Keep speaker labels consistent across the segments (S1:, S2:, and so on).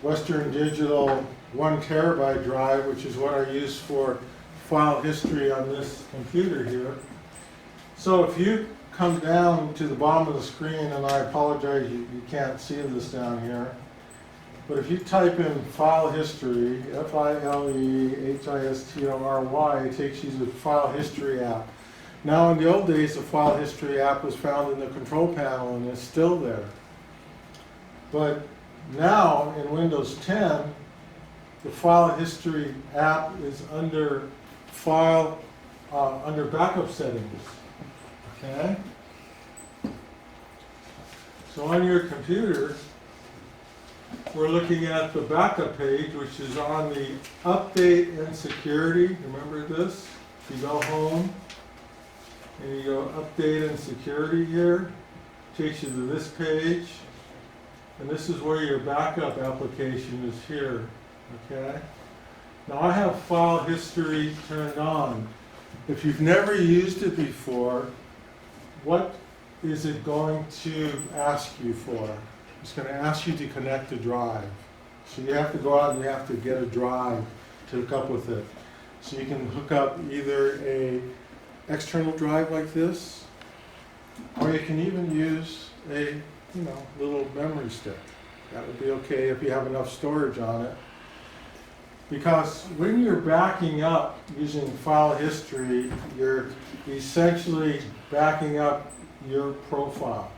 S1: Western Digital 1 terabyte drive, which is what I use for file history on this computer here. So if you come down to the bottom of the screen, and I apologize, you can't see this down here, but if you type in file history, F-I-L-E-H-I-S-T-O-R-Y, it takes you to the file history app. Now in the old days, the file history app was found in the control panel and it's still there. But now in Windows 10, the file history app is under file, under backup settings. Okay? So on your computer, we're looking at the backup page, which is on the update and security. Remember this? You go home and you go update and security here. Takes you to this page. And this is where your backup application is here. Okay? Now I have file history turned on. If you've never used it before, what is it going to ask you for? It's going to ask you to connect a drive. So you have to go out and you have to get a drive to hook up with it. So you can hook up either a external drive like this, or you can even use a little memory stick. That would be okay if you have enough storage on it. Because when you're backing up using file history, you're essentially backing up your profile.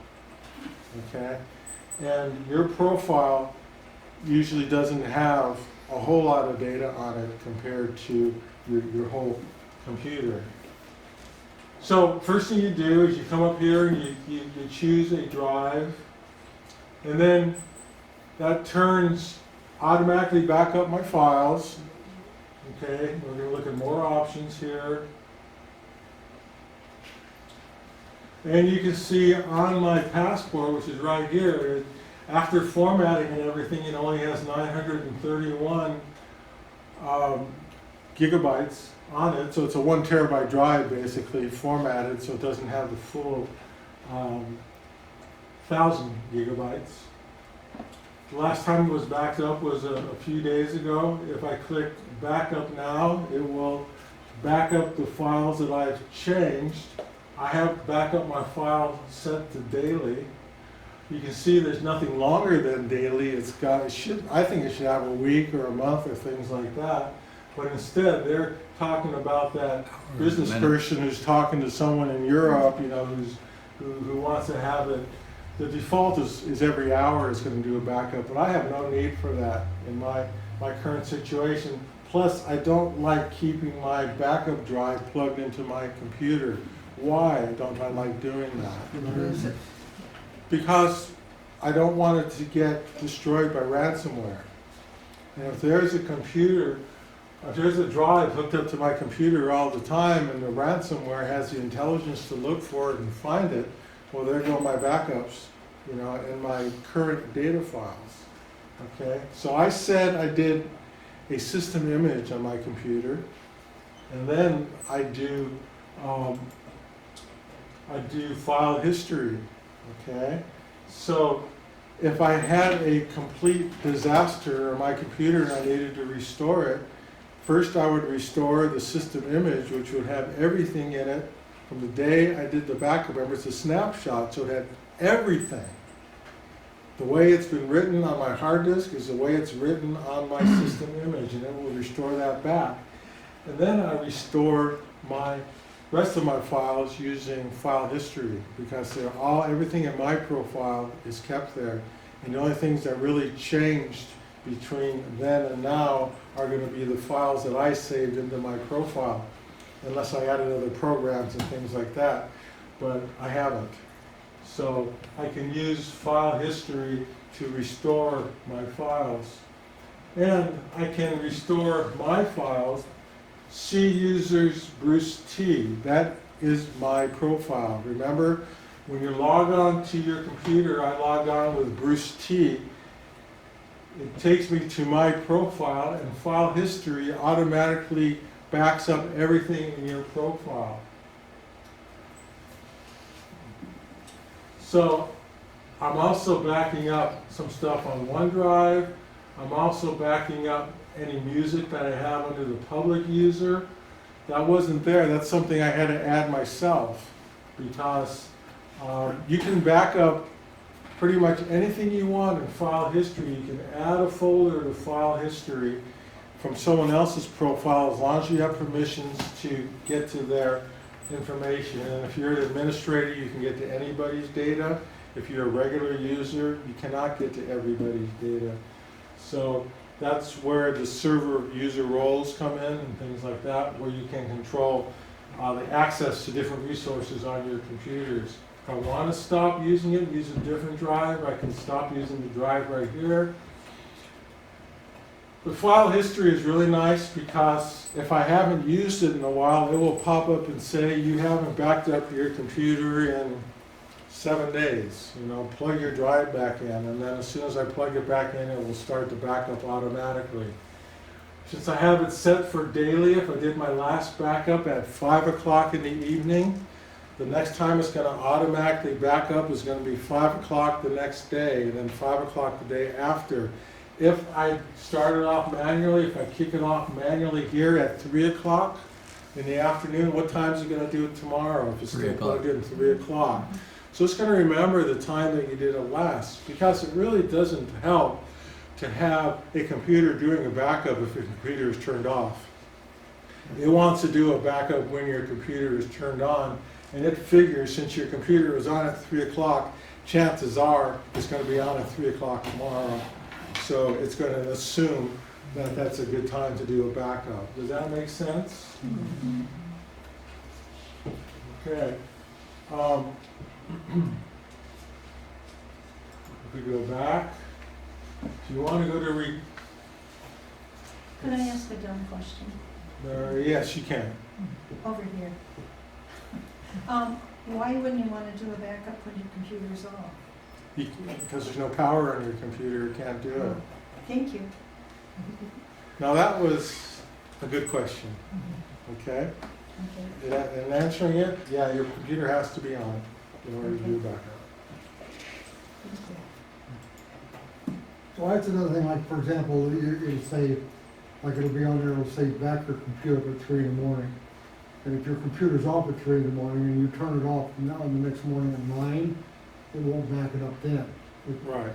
S1: Okay? And your profile usually doesn't have a whole lot of data on it compared to your whole computer. So first thing you do is you come up here and you choose a drive, and then that turns automatically back up my files. Okay, we're going to look at more options here. And you can see on my passport, which is right here, after formatting and everything, it only has 931 gigabytes on it. So it's a 1 terabyte drive basically formatted, so it doesn't have the full 1,000 gigabytes. The last time it was backed up was a few days ago. If I click backup now, it will back up the files that I've changed. I have backup my file set to daily. You can see there's nothing longer than daily. I think it should have a week or a month or things like that. But instead, they're talking about that business person who's talking to someone in Europe, who wants to have it. The default is every hour is going to do a backup, but I have no need for that in my current situation. Plus, I don't like keeping my backup drive plugged into my computer. Why don't I like doing that? Because I don't want it to get destroyed by ransomware. And if there's a drive hooked up to my computer all the time and the ransomware has the intelligence to look for it and find it, well, there go my backups, in my current data files. Okay, so I said I did a system image on my computer, and then I do file history. Okay, so if I had a complete disaster on my computer and I needed to restore it, first I would restore the system image, which would have everything in it from the day I did the backup. Remember, it's a snapshot, so it had everything. The way it's been written on my hard disk is the way it's written on my system image, and it will restore that back. And then I restore my rest of my files using file history, because everything in my profile is kept there. And the only things that really changed between then and now are going to be the files that I saved into my profile, unless I added other programs and things like that, but I haven't. So I can use file history to restore my files. And I can restore my files. C users Bruce T, that is my profile. Remember, when you log on to your computer, I log on with Bruce T. It takes me to my profile, and file history automatically backs up everything in your profile. So I'm also backing up some stuff on OneDrive. I'm also backing up any music that I have under the public user. That wasn't there. That's something I had to add myself because you can back up pretty much anything you want in file history. You can add a folder to file history from someone else's profile as long as you have permissions to get to their information. And if you're an administrator, you can get to anybody's data. If you're a regular user, you cannot get to everybody's data. So that's where the server user roles come in and things like that, where you can control the access to different resources on your computers. If I want to stop using it, use a different drive, I can stop using the drive right here. The file history is really nice because if I haven't used it in a while, it will pop up and say you haven't backed up your computer in 7 days. You know, plug your drive back in, and then as soon as I plug it back in, it will start to back up automatically. Since I have it set for daily, if I did my last backup at 5 o'clock in the evening, the next time it's going to automatically back up is going to be 5 o'clock the next day, and then 5 o'clock the day after. If I start it off manually, if I kick it off manually here at 3 o'clock in the afternoon, what time is it going to do it tomorrow if it's still plugged in 3 o'clock? So it's going to remember the time that you did it last, because it really doesn't help to have a computer doing a backup if your computer is turned off. It wants to do a backup when your computer is turned on, and it figures since your computer is on at 3 o'clock, chances are it's going to be on at 3 o'clock tomorrow. So it's going to assume that that's a good time to do a backup. Does that make sense?
S2: Mm-hmm.
S1: Okay. If we go back, do you want to go to
S2: Could I ask a dumb question?
S1: yes, you can.
S2: Over here. Why wouldn't you want to do a backup when your computer's off?
S1: Because there's no power on your computer, you can't do it.
S2: Thank you.
S1: Now that was a good question. Okay?
S2: Okay.
S1: In answering it, yeah, your computer has to be on in order to do a backup.
S3: Well, that's another thing, like, for example, it'll say, like, it'll be on there, it'll say back your computer up at 3 in the morning. And if your computer's off at 3 in the morning and you turn it off on the next morning at 9, it won't back it up then.
S1: Right.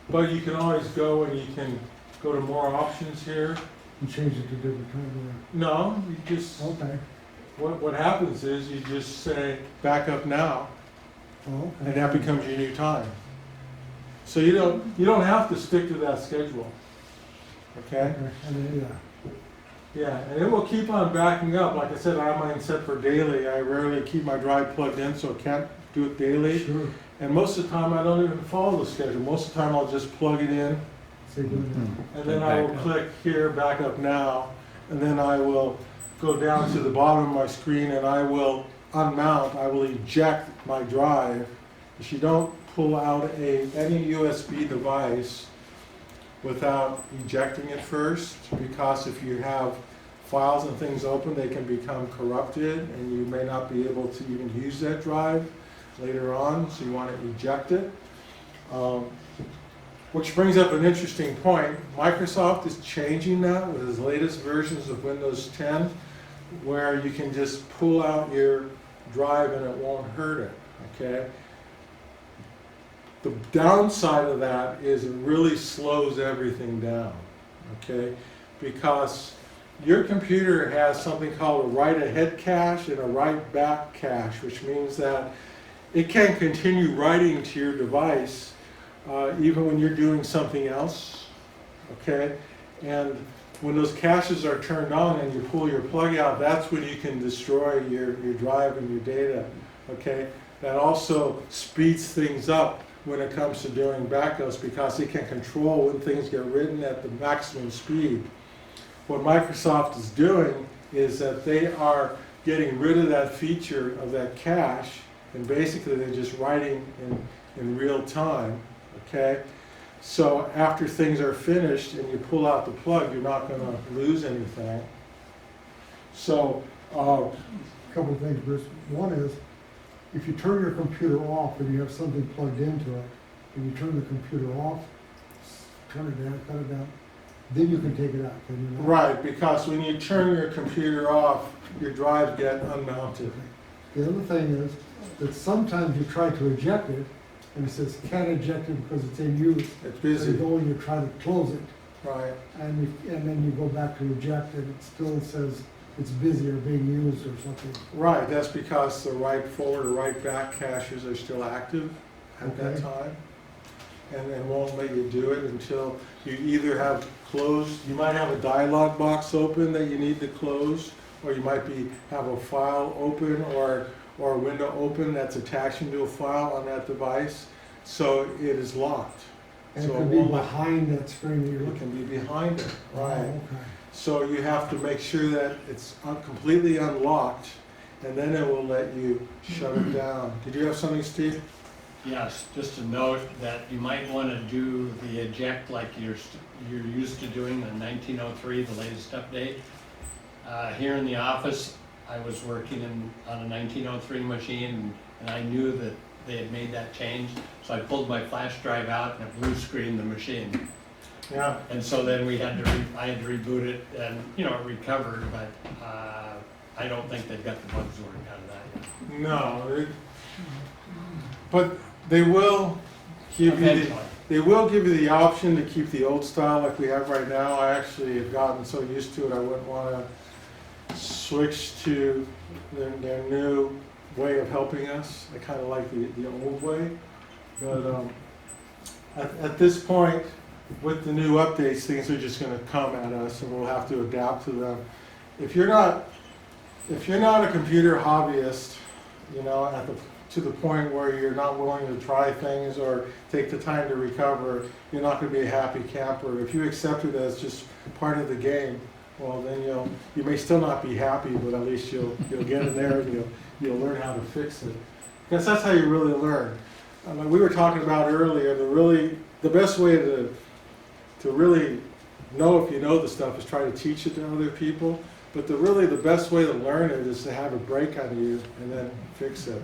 S1: But you can always go and you can go to more options here.
S3: And change it to different time.
S1: No, you just,
S3: Okay.
S1: what happens is you just say backup now,
S3: Oh, okay.
S1: and that becomes your new time. So you don't have to stick to that schedule. Okay?
S3: Okay. And then,
S1: Yeah, and it will keep on backing up. Like I said, I have mine set for daily. I rarely keep my drive plugged in, so I can't do it daily.
S3: Sure.
S1: And most of the time, I don't even follow the schedule. Most of the time, I'll just plug it in,
S3: Say do it.
S1: and then I will click here, back up now, and then I will go down to the bottom of my screen, and I will unmount. I will eject my drive. If you don't pull out any USB device without ejecting it first, because if you have files and things open, they can become corrupted, and you may not be able to even use that drive later on, so you want to eject it. Which brings up an interesting point. Microsoft is changing that with its latest versions of Windows 10, where you can just pull out your drive and it won't hurt it, okay? The downside of that is it really slows everything down, okay? Because your computer has something called a write-ahead cache and a write-back cache, which means that it can continue writing to your device even when you're doing something else, okay? And when those caches are turned on and you pull your plug out, that's when you can destroy your drive and your data, okay? That also speeds things up when it comes to doing backups because it can control when things get written at the maximum speed. What Microsoft is doing is that they are getting rid of that feature of that cache, and basically they're just writing in real time, okay? So after things are finished and you pull out the plug, you're not going to lose anything. So,
S3: A couple of things, Bruce. One is, if you turn your computer off and you have something plugged into it, and you turn the computer off, turn it down, cut it down, then you can take it out, can you not?
S1: Right, because when you turn your computer off, your drives get unmounted.
S3: The other thing is that sometimes you try to eject it, and it says can't eject it because it's in use.
S1: It's
S3: So you
S1: busy,
S3: go and you try to close it,
S1: right?
S3: and then you go back to eject, and it still says it's busy or being used or something.
S1: Right, that's because the right forward or right back caches are still active at that
S3: Okay.
S1: time. And won't let you do it until you either have closed, you might have a dialog box open that you need to close, or you might have a file open or a window open that's attaching to a file on that device, so it is locked.
S3: And it
S1: So
S3: could be
S1: won't let-
S3: behind that screen that you're
S1: It
S3: looking
S1: can be behind it,
S3: at.
S1: right?
S3: Okay.
S1: So you have to make sure that it's completely unlocked, and then it will let you shut it down. Did you have something, Steve?
S4: Yes, just a note that you might want to do the eject like you're used to doing the 1903, the latest update. Here in the office, I was working on a 1903 machine, and I knew that they had made that change, so I pulled my flash drive out and it blue screened the machine.
S1: Yeah.
S4: And so then I had to reboot it, and it recovered, but I don't think they've got the bugs worked out of that yet.
S1: No, but they will give you
S4: Eventually.
S1: they will give you the option to keep the old style like we have right now. I actually have gotten so used to it, I wouldn't want to switch to their new way of helping us. I kind of like the old way, but at this point, with the new updates, things are just going to come at us, and we'll have to adapt to them. If you're not a computer hobbyist, to the point where you're not willing to try things or take the time to recover, you're not going to be a happy camper. If you accept it as just part of the game, well, then you may still not be happy, but at least you'll get in there and you'll learn how to fix it. Because that's how you really learn. We were talking about earlier, the best way to really know if you know the stuff is try to teach it to other people. But the best way to learn it is to have it break on you and then fix it.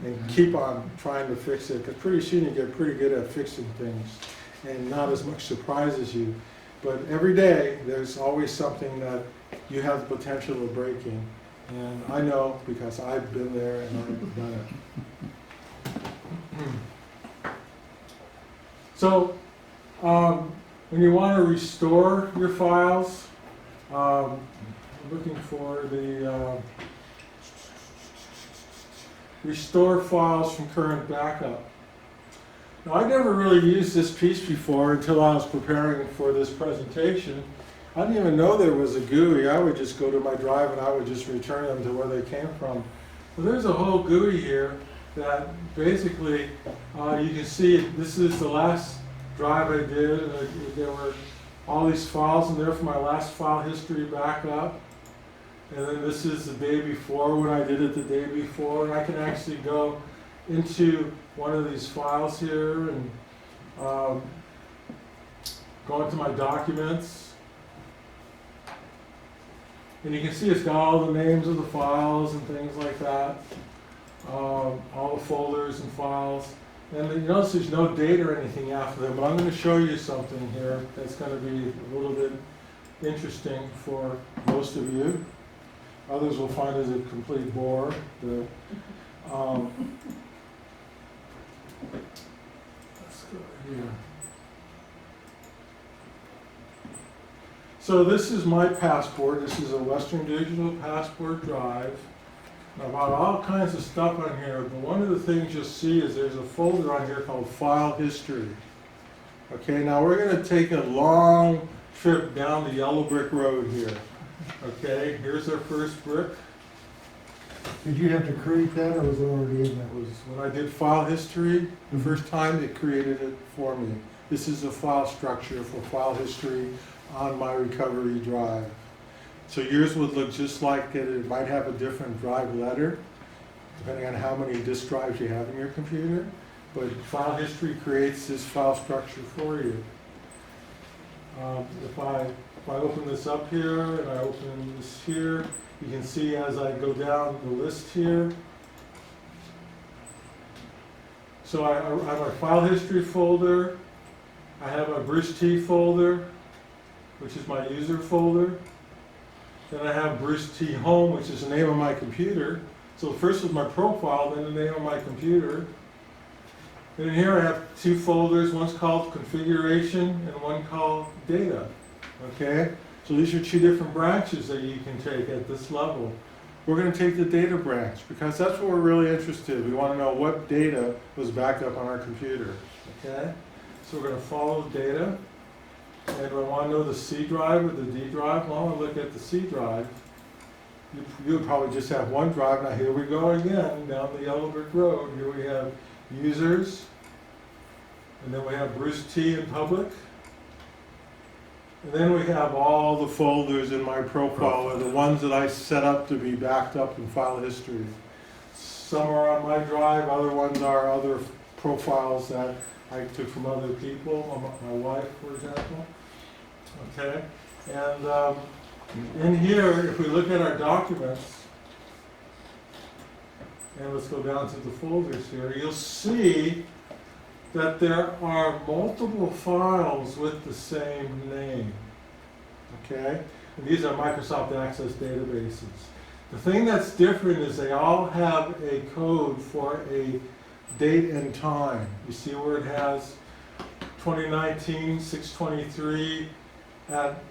S1: And keep on trying to fix it, because pretty soon you get pretty good at fixing things and not as much surprises you. But every day, there's always something that you have the potential of breaking. And I know because I've been there and I've done it. So, when you want to restore your files, I'm looking for the restore files from current backup. Now, I never really used this piece before until I was preparing for this presentation. I didn't even know there was a GUI. I would just go to my drive and I would just return them to where they came from. Well, there's a whole GUI here that basically you can see this is the last drive I did, and there were all these files in there for my last file history backup. And then this is the day before when I did it the day before, and I can actually go into one of these files here and go into my documents. And you can see it's got all the names of the files and things like that, all the folders and files. And you notice there's no date or anything after them, but I'm going to show you something here that's going to be a little bit interesting for most of you. Others will find it a complete bore. Let's go here. So this is my passport. This is a Western Digital Passport drive. I've got all kinds of stuff on here, but one of the things you'll see is there's a folder on here called File History. Okay, now we're going to take a long trip down the yellow brick road here. Okay, here's our first brick.
S3: Did you have to create that, or was it already in there?
S1: That was when I did file history, the first time it created it for me. This is a file structure for file history on my recovery drive. So yours would look just like it. It might have a different drive letter, depending on how many disk drives you have in your computer. But file history creates this file structure for you. If I open this up here and I open this here, you can see as I go down the list here. So I have my file history folder. I have my bridge T folder. which is my user folder. Then I have Bruce T. Home, which is the name of my computer. So first was my profile, then the name of my computer. And in here I have two folders, one's called configuration and one called data. Okay? So these are two different branches that you can take at this level. We're going to take the data branch because that's what we're really interested in. We want to know what data was backed up on our computer. Okay? So we're going to follow data. And do I want to know the C drive or the D drive? Well, I want to look at the C drive. You would probably just have one drive. Now here we go again, down the yellow brick road. Here we have users. And then we have Bruce T in public. And then we have all the folders in my profile, or the ones that I set up to be backed up in file history. Some are on my drive, other ones are other profiles that I took from other people, my wife, for example. Okay, and in here, if we look at our documents, and let's go down to the folders here, you'll see that there are multiple files with the same name. Okay, and these are Microsoft Access databases. The thing that's different is they all have a code for a date and time. You see where it has 2019, 6/23 at,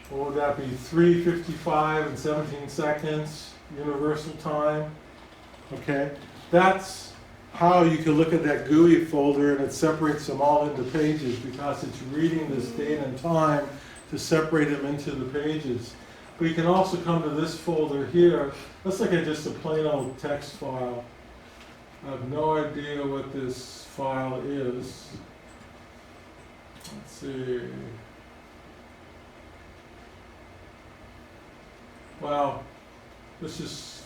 S1: what would that be, 3:55 and 17 seconds, universal time. Okay, that's how you can look at that GUI folder and it separates them all into pages because it's reading this date and time to separate them into the pages. But you can also come to this folder here. Let's look at just a plain old text file. I have no idea what this file is. Let's see. Well, let's just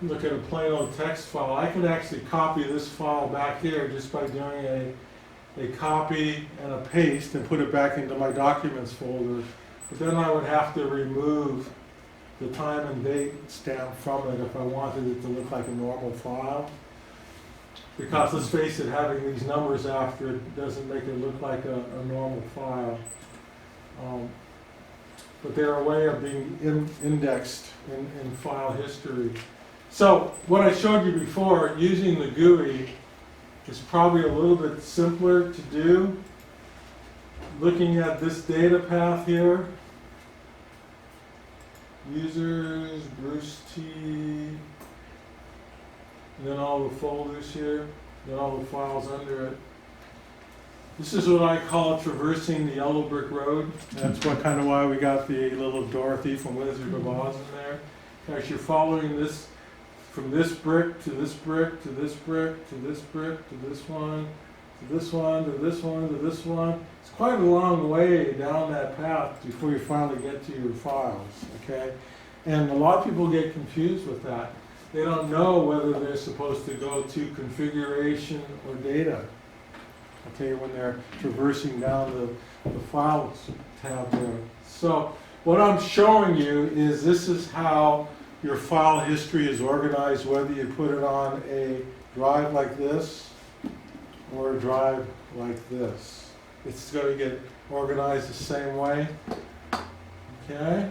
S1: look at a plain old text file. I can actually copy this file back here just by doing a copy and a paste and put it back into my documents folder. But then I would have to remove the time and date stamp from it if I wanted it to look like a normal file. Because let's face it, having these numbers after it doesn't make it look like a normal file. But they're a way of being indexed in file history. So what I showed you before, using the GUI, is probably a little bit simpler to do. Looking at this data path here, users, Bruce T, and then all the folders here, then all the files under it. This is what I call traversing the yellow brick road. That's what kind of why we got the little Dorothy from Wizard of Oz in there. Because you're following this from this brick to this brick to this brick to this brick to this one to this one to this one to this one. It's quite a long way down that path before you finally get to your files, okay? And a lot of people get confused with that. They don't know whether they're supposed to go to configuration or data, okay, when they're traversing down the files tab there. So what I'm showing you is this is how your file history is organized, whether you put it on a drive like this or a drive like this. It's going to get organized the same way. Okay.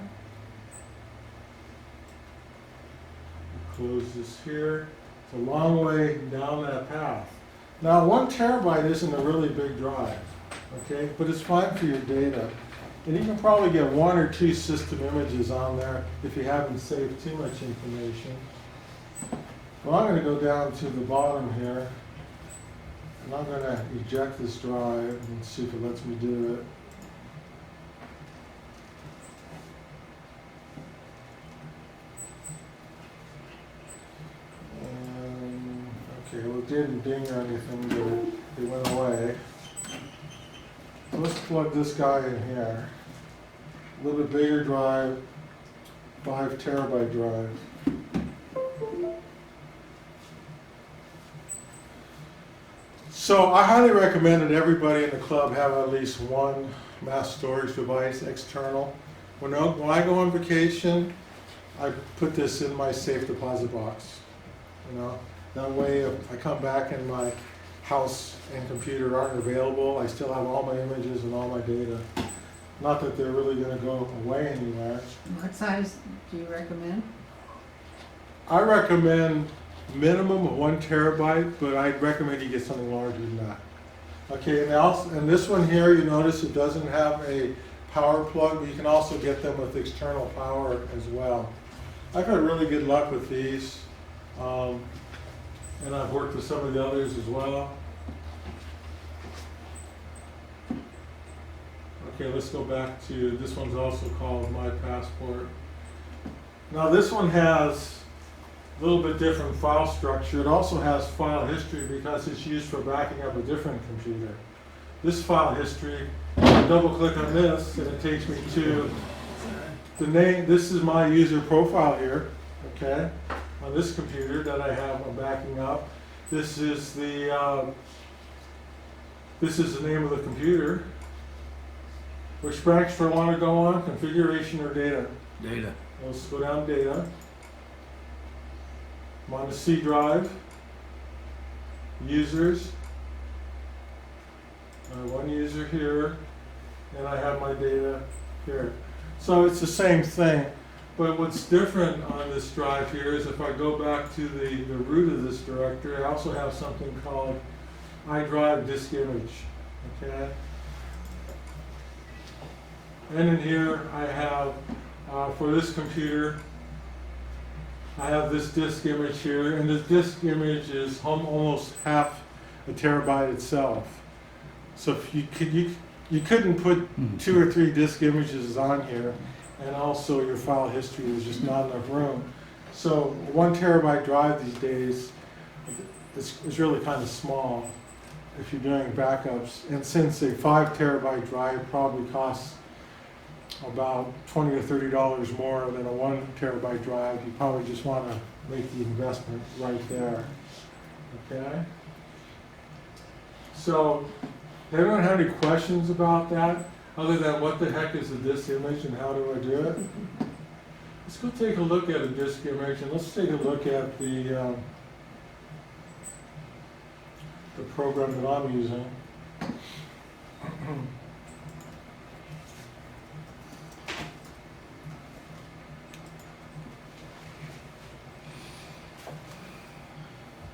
S1: Close this here. It's a long way down that path. Now 1 terabyte isn't a really big drive, okay, but it's fine for your data. And you can probably get 1 or 2 system images on there if you haven't saved too much information. Well, I'm going to go down to the bottom here, and I'm going to eject this drive and see if it lets me do it. Okay, well, it didn't ding or anything, but it went away. So let's plug this guy in here. A little bit bigger drive, 5 terabyte drive. So I highly recommend that everybody in the club have at least one mass storage device external. When I go on vacation, I put this in my safe deposit box. You know, that way if I come back and my house and computer aren't available, I still have all my images and all my data. Not that they're really gonna go away anywhere.
S5: What size do you recommend?
S1: I recommend minimum of 1 terabyte, but I'd recommend you get something larger than that. Okay, and this one here, you notice it doesn't have a power plug, but you can also get them with external power as well. I've had really good luck with these, and I've worked with some of the others as well. Okay, let's go back to, this one's also called My Passport. Now this one has a little bit different file structure. It also has file history because it's used for backing up a different computer. This file history, I double click on this and it takes me to the name. This is my user profile here, okay, on this computer that I have I'm backing up. This is the name of the computer. Which branch do I want to go on? Configuration or data?
S6: Data.
S1: Let's go down data. I'm on the C drive. Users. One user here, and I have my data here. So it's the same thing, but what's different on this drive here is if I go back to the root of this directory, I also have something called iDrive disk image, okay? And in here I have, for this computer, I have this disk image here, and this disk image is almost half a terabyte itself. So if you couldn't put 2 or 3 disk images on here, and also your file history, there's just not enough room. So 1 terabyte drive these days is really kind of small if you're doing backups. And since a 5 terabyte drive probably costs about $20 or $30 more than a 1 terabyte drive, you probably just want to make the investment right there. Okay? So, anyone have any questions about that, other than what the heck is a disk image and how do I do it? Let's go take a look at a disk image, and let's take a look at the program that I'm using.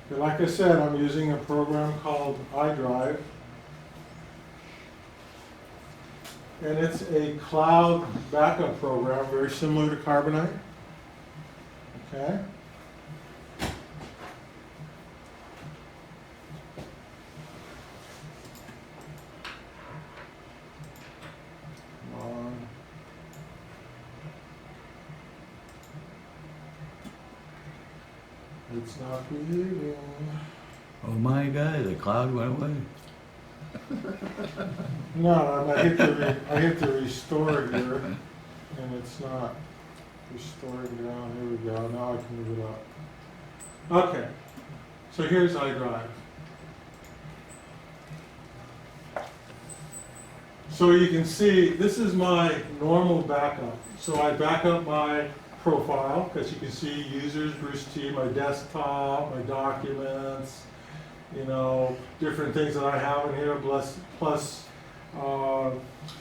S1: Okay, like I said, I'm using a program called iDrive. And it's a cloud backup program, very similar to Carbonite. Okay. Come on. It's not behaving.
S6: Oh my God, the cloud went away.
S1: No, I hit the restore here, and it's not restoring down. Here we go. Now I can move it up. Okay, so here's iDrive. So you can see this is my normal backup. So I back up my profile, because you can see users, Bruce T, my desktop, my documents, you know, different things that I have in here, plus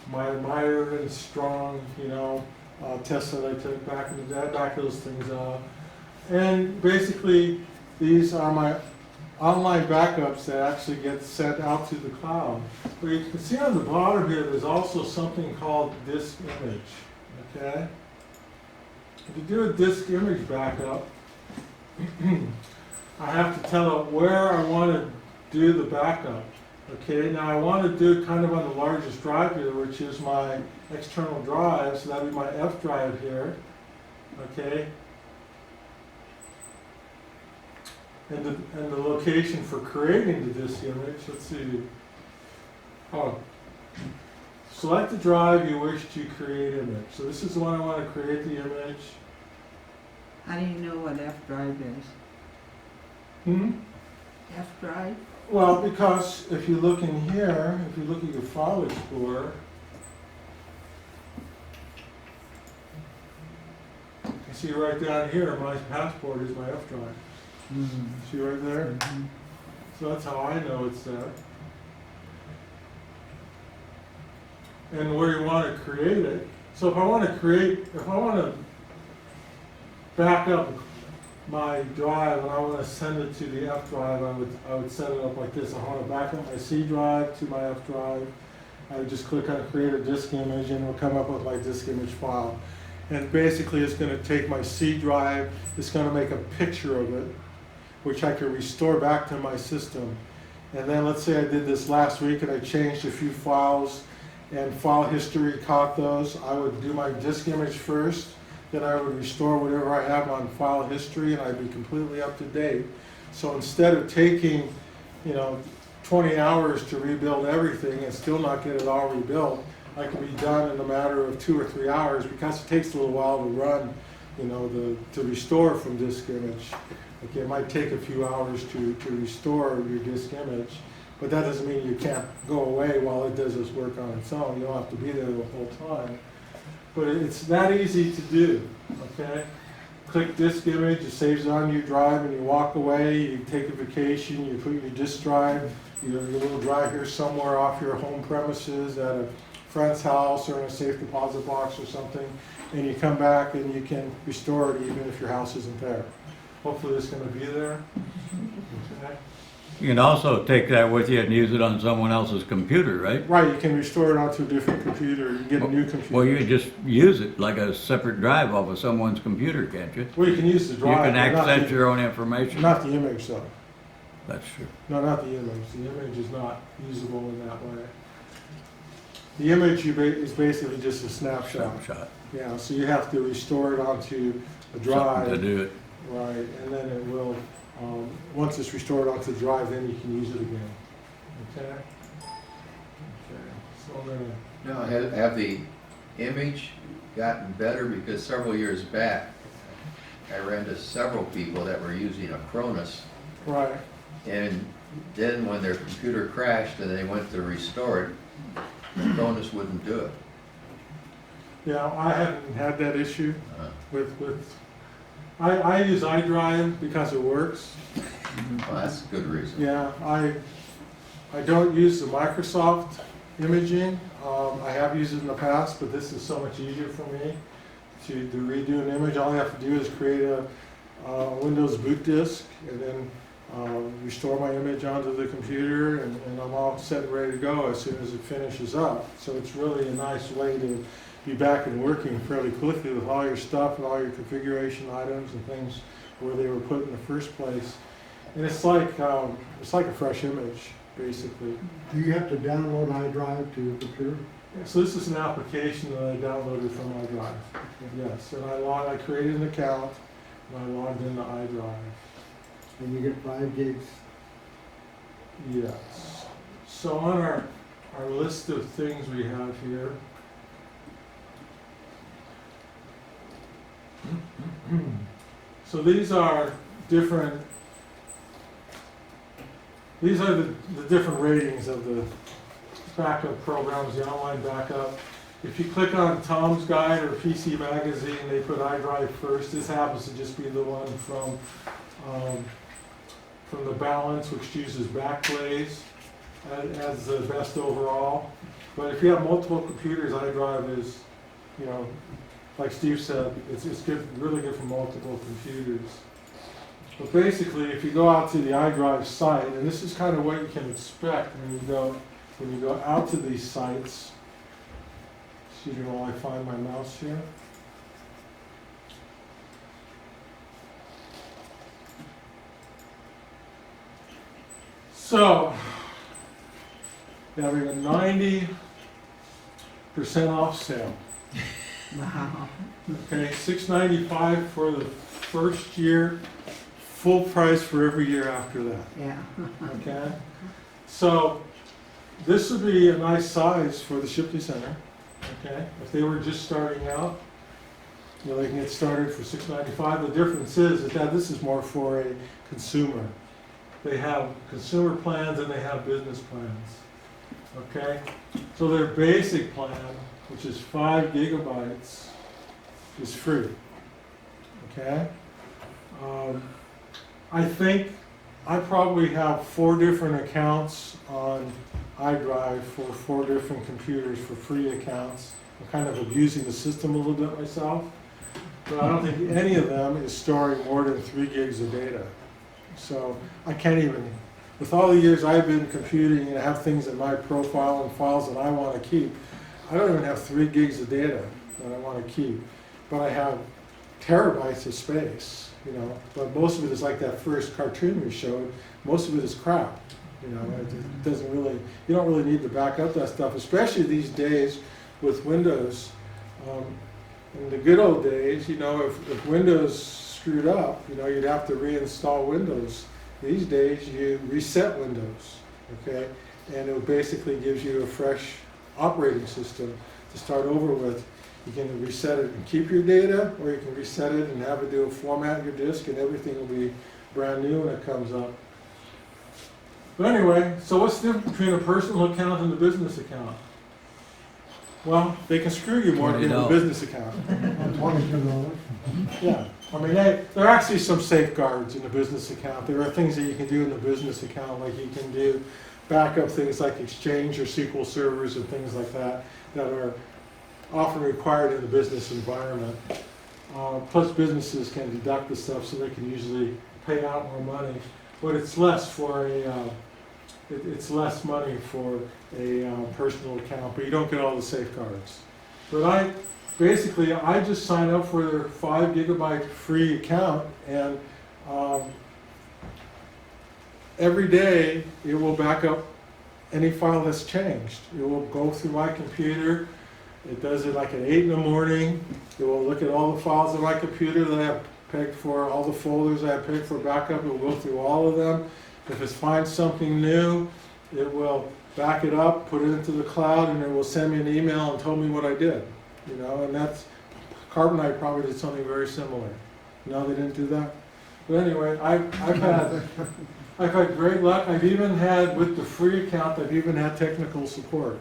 S1: my admire and strong, you know, tests that I took back in the day, back those things up. And basically, these are my online backups that actually get sent out to the cloud. But you can see on the bottom here, there's also something called disk image, okay? If you do a disk image backup, I have to tell it where I want to do the backup. Okay, now I want to do it kind of on the largest drive here, which is my external drive, so that would be my F drive here. Okay, and the location for creating the disk image. Let's see. Oh, select the drive you wish to create image. So this is the one I want to create the image.
S5: How do you know what F drive is? F drive?
S1: Well, because if you look in here, if you look at your file explorer, you see right down here, my passport is my F drive. See right there? So that's how I know it's there. and where you want to create it. So if I want to back up my drive and I want to send it to the F drive, I would set it up like this. I want to back up my C drive to my F drive. I would just click on create a disk image and it will come up with my disk image file. And basically it's going to take my C drive, it's going to make a picture of it, which I can restore back to my system. And then let's say I did this last week and I changed a few files and file history caught those. I would do my disk image first, then I would restore whatever I have on file history and I'd be completely up to date. So instead of taking, 20 hours to rebuild everything and still not get it all rebuilt, I can be done in a matter of 2 or 3 hours because it takes a little while to run, to restore from disk image. Okay, it might take a few hours to restore your disk image, but that doesn't mean you can't go away while it does its work on its own. You don't have to be there the whole time. But it's that easy to do, okay? Click disk image, it saves it on your drive, and you walk away, you take a vacation, you put your disk drive, your little drive here somewhere off your home premises at a friend's house or in a safe deposit box or something, and you come back and you can restore it even if your house isn't there. Hopefully it's going to be there. Okay.
S6: You can also take that with you and use it on someone else's computer, right?
S1: Right, you can restore it onto a different computer. You can get a new computer.
S6: Well, you can just use it like a separate drive off of someone's computer, can't you?
S1: Well, you can use the
S6: You
S1: drive.
S6: can
S1: but not
S6: access
S1: the-
S6: your own information.
S1: Not the image, though.
S6: That's true.
S1: No, not the image. The image is not usable in that way. The image is basically just a snapshot.
S6: Snapshot.
S1: Yeah, so you have to restore it onto a
S6: Something
S1: drive.
S6: to do it.
S1: Right, and then it will, once it's restored onto the drive, then you can use it again. Okay? Okay, so I'm gonna,
S7: Now, have the image gotten better? Because several years back, I ran into several people that were using a Cronus,
S1: right,
S7: and then when their computer crashed and they went to restore it, the Cronus wouldn't do it.
S1: yeah, I haven't had that issue
S7: Uh,
S1: with, I use iDrive because it works.
S7: Well, that's a good reason.
S1: Yeah, I don't use the Microsoft imaging. I have used it in the past, but this is so much easier for me to redo an image. All I have to do is create a Windows boot disk and then restore my image onto the computer, and I'm all set and ready to go as soon as it finishes up. So it's really a nice way to be back and working fairly quickly with all your stuff and all your configuration items and things where they were put in the first place. And it's like a fresh image, basically.
S3: Do you have to download iDrive to your computer?
S1: So this is an application that I downloaded from iDrive. Yes, and I created an account and I logged into iDrive.
S3: And you get 5 gigs?
S1: Yes. So on our list of things we have here, so these are the different ratings of the backup programs, the online backup. If you click on Tom's Guide or PC Magazine, they put iDrive first. This happens to just be the one from the Balance, which uses Backblaze as the best overall. But if you have multiple computers, iDrive is, like Steve said, it's good, really good for multiple computers. But basically, if you go out to the iDrive site, and this is kind of what you can expect when you go out to these sites. Excuse me while I find my mouse here. So, now we have a 90% off sale.
S5: Wow.
S1: Okay, $695 for the first year, full price for every year after that.
S5: Yeah.
S1: Okay, so this would be a nice size for the Shipley Center. Okay, if they were just starting out, they can get started for $695. The difference is that this is more for a consumer. They have consumer plans and they have business plans. Okay, so their basic plan, which is 5 gigabytes, is free. Okay, I think I probably have 4 different accounts on iDrive for 4 different computers for free accounts. I'm kind of abusing the system a little bit myself, but I don't think any of them is storing more than 3 gigs of data. So I can't even, with all the years I've been computing and have things in my profile and files that I want to keep, I don't even have 3 gigs of data that I want to keep, but I have terabytes of space, you know. But most of it is like that first cartoon we showed. Most of it is crap, you know. It doesn't really, you don't really need to back up that stuff, especially these days with Windows. In the good old days, you know, if Windows screwed up, you know, you'd have to reinstall Windows. These days, you reset Windows, okay? And it basically gives you a fresh operating system to start over with. You can reset it and keep your data, or you can reset it and have it do a format your disk, and everything will be brand new when it comes up. But anyway, so what's the difference between a personal account and a business account? Well, they can screw you more than a
S6: $20.
S1: business account.
S3: $22.
S1: Yeah, I mean, there are actually some safeguards in the business account. There are things that you can do in the business account, like you can do backup things like Exchange or SQL servers and things like that, that are often required in the business environment. Plus businesses can deduct the stuff so they can usually pay out more money, but it's less for it's less money for a personal account, but you don't get all the safeguards. But I just sign up for their 5 gigabyte free account, and every day it will back up any file that's changed. It will go through my computer. It does it like at 8 in the morning. It will look at all the files on my computer that I have pegged for, all the folders I have pegged for backup. It will go through all of them. If it finds something new, it will back it up, put it into the cloud, and it will send me an email and tell me what I did. You know, and that's, Carbonite probably did something very similar. No, they didn't do that? But anyway, I've had great luck. I've even had, with the free account, I've even had technical support.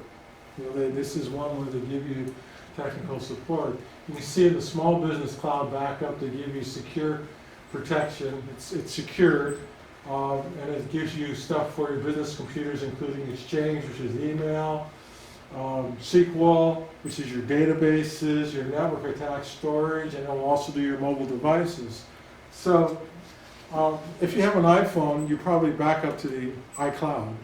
S1: You know, this is one where they give you technical support. You can see in the small business cloud backup, they give you secure protection. It's secured, and it gives you stuff for your business computers, including Exchange, which is email, SQL, which is your databases, your network attached storage, and it will also do your mobile devices. So if you have an iPhone, you probably back up to the iCloud,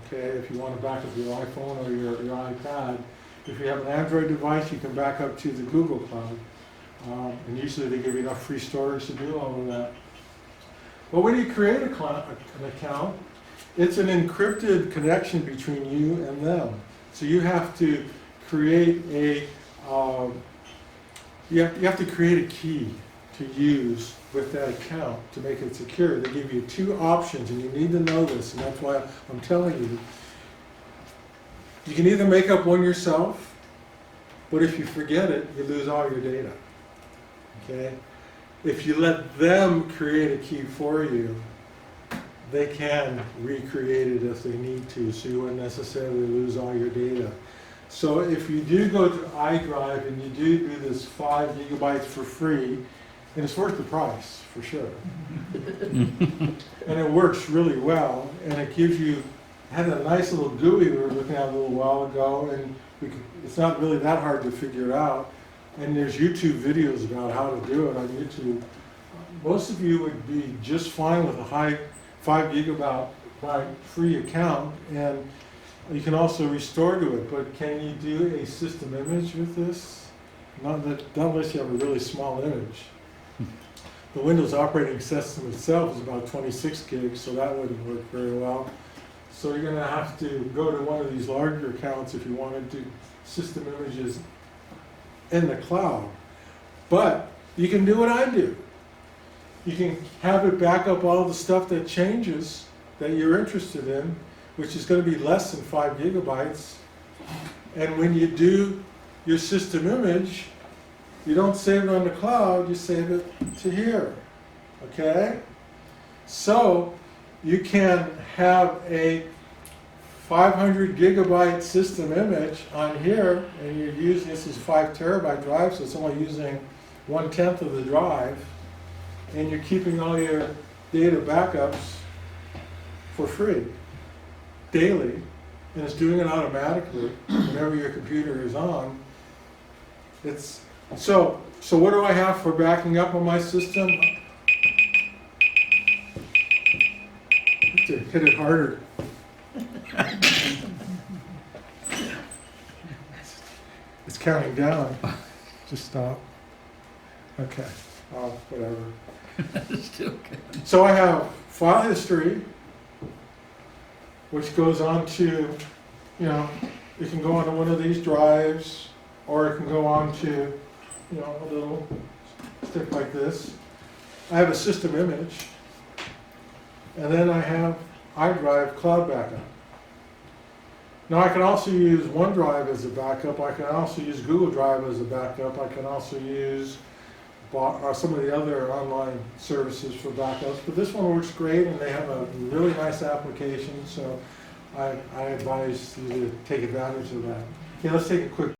S1: okay, if you want to back up your iPhone or your iPad. If you have an Android device, you can back up to the Google Cloud. And usually they give you enough free storage to do all of that. But when you create an account, it's an encrypted connection between you and them. So you have to create a you have to create a key to use with that account to make it secure. They give you 2 options, and you need to know this, and that's why I'm telling you. You can either make up one yourself, but if you forget it, you lose all your data. Okay? If you let them create a key for you, they can recreate it if they need to, so you wouldn't necessarily lose all your data. So if you do go to iDrive and you do this 5 gigabytes for free, and it's worth the price, for sure. And it works really well, and it gives you, had a nice little GUI we were looking at a little while ago, and it's not really that hard to figure it out. And there's YouTube videos about how to do it on YouTube. Most of you would be just fine with a high 5 gigabyte free account, and you can also restore to it. But can you do a system image with this? Not unless you have a really small image. The Windows operating system itself is about 26 gigs, so that wouldn't work very well. So you're going to have to go to one of these larger accounts if you want to do system images in the cloud. But you can do what I do. You can have it back up all the stuff that changes that you're interested in, which is going to be less than 5 gigabytes. And when you do your system image, you don't save it on the cloud, you save it to here. Okay? So you can have a 500 gigabyte system image on here, and you're using, this is a 5 terabyte drive, so it's only using 1/10 of the drive, and you're keeping all your data backups for free, daily, and it's doing it automatically whenever your computer is on. It's, so what do I have for backing up on my system? I have to hit it harder. It's counting down. Just stop. Okay, whatever.
S6: Still good.
S1: So I have file history, which goes on to, it can go onto one of these drives, or it can go on to, a little stick like this. I have a system image, and then I have iDrive cloud backup. Now I can also use OneDrive as a backup, I can also use Google Drive as a backup, I can also use some of the other online services for backups, but this one works great and they have a really nice application, so I advise you to take advantage of that. Okay, let's take a quick